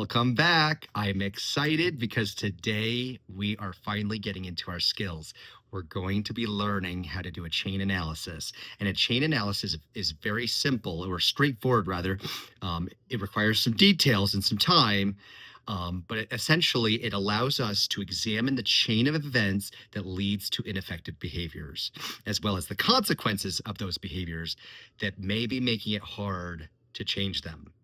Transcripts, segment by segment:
Welcome back. I'm excited because today we are finally getting into our skills. We're going to be learning how to do a chain analysis. And a chain analysis is very simple or straightforward, rather. It requires some details and some time, but essentially it allows us to examine the chain of events that leads to ineffective behaviors, as well as the consequences of those behaviors that may be making it hard to change them.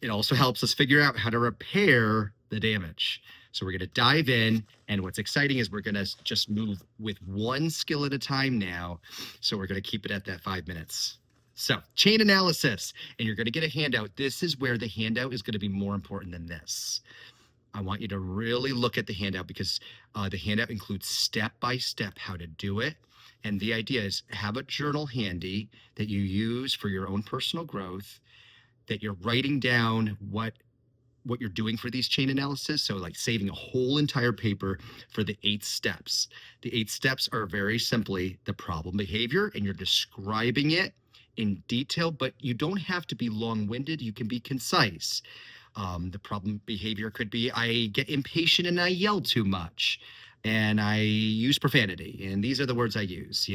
It also helps us figure out how to repair the damage. So we're going to dive in. And what's exciting is we're going to just move with one skill at a time now. So we're going to keep it at that 5 minutes. So chain analysis, and you're going to get a handout. This is where the handout is going to be more important than this. I want you to really look at the handout because the handout includes step-by-step how to do it. And the idea is have a journal handy that you use for your own personal growth, that you're writing down what you're doing for these chain analysis. So like saving a whole entire paper for the 8 steps. The 8 steps are very simply the problem behavior, and you're describing it in detail, but you don't have to be long-winded. You can be concise. The problem behavior could be I get impatient and I yell too much and I use profanity. And these are the words I use,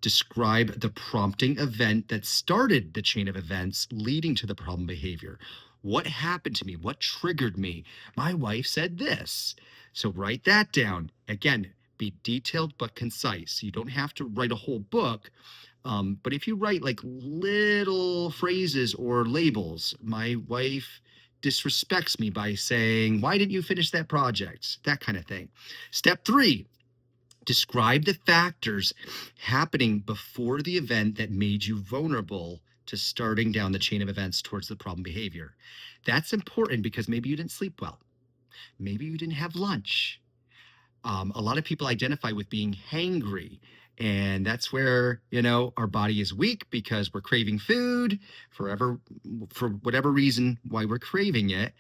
describe the prompting event that started the chain of events leading to the problem behavior. What happened to me? What triggered me? My wife said this. So write that down. Again, be detailed but concise. You don't have to write a whole book. But if you write like little phrases or labels, my wife disrespects me by saying, why didn't you finish that project? That kind of thing. Step 3, describe the factors happening before the event that made you vulnerable to starting down the chain of events towards the problem behavior. That's important because maybe you didn't sleep well. Maybe you didn't have lunch. A lot of people identify with being hangry. And that's where, our body is weak because we're craving food for whatever reason why we're craving it.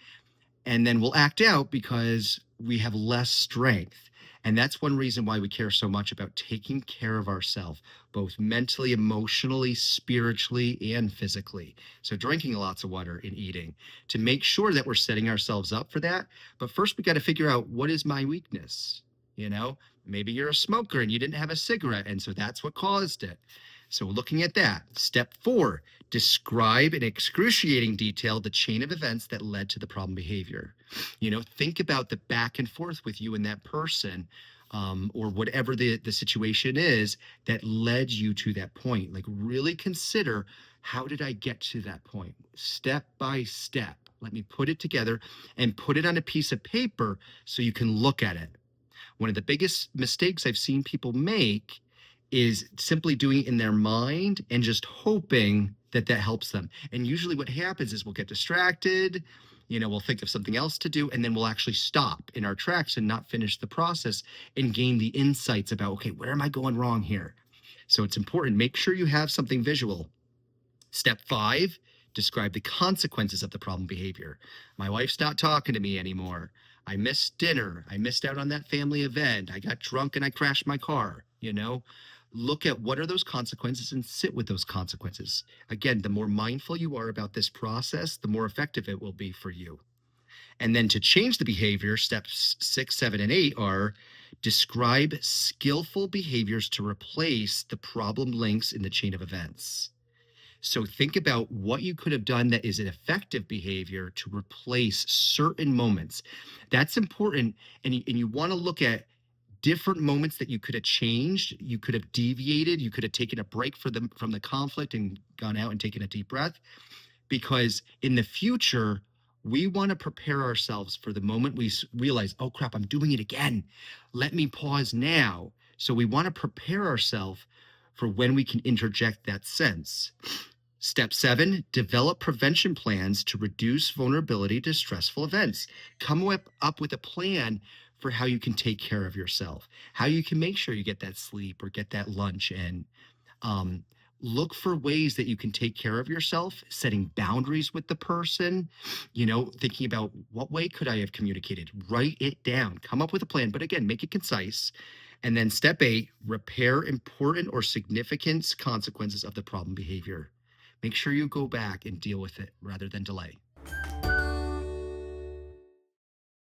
And then we'll act out because we have less strength. And that's one reason why we care so much about taking care of ourselves, both mentally, emotionally, spiritually, and physically. So drinking lots of water and eating to make sure that we're setting ourselves up for that. But first, we got to figure out, what is my weakness? Maybe you're a smoker and you didn't have a cigarette, and so that's what caused it. So looking at that, step 4, describe in excruciating detail the chain of events that led to the problem behavior. Think about the back and forth with you and that person, or whatever the situation is that led you to that point. Like really consider, how did I get to that point? Step by step. Let me put it together and put it on a piece of paper so you can look at it. One of the biggest mistakes I've seen people make is simply doing it in their mind and just hoping that helps them. And usually what happens is we'll get distracted, we'll think of something else to do, and then we'll actually stop in our tracks and not finish the process and gain the insights about, okay, where am I going wrong here? So it's important. Make sure you have something visual. Step 5, describe the consequences of the problem behavior. My wife's not talking to me anymore. I missed dinner. I missed out on that family event. I got drunk and I crashed my car. Look at what are those consequences and sit with those consequences. Again, the more mindful you are about this process, the more effective it will be for you. And then to change the behavior, steps 6, 7, and 8 are describe skillful behaviors to replace the problem links in the chain of events. So think about what you could have done that is an effective behavior to replace certain moments. That's important. And you want to look at different moments that you could have changed. You could have deviated. You could have taken a break from the conflict and gone out and taken a deep breath. Because in the future, we want to prepare ourselves for the moment we realize, oh crap, I'm doing it again. Let me pause now. So we want to prepare ourselves for when we can interject that sense. Step 7, develop prevention plans to reduce vulnerability to stressful events. Come up with a plan for how you can take care of yourself, how you can make sure you get that sleep or get that lunch in. Look for ways that you can take care of yourself, setting boundaries with the person, thinking about what way could I have communicated. Write it down, come up with a plan, but again, make it concise. And then step 8, repair important or significant consequences of the problem behavior. Make sure you go back and deal with it rather than delay.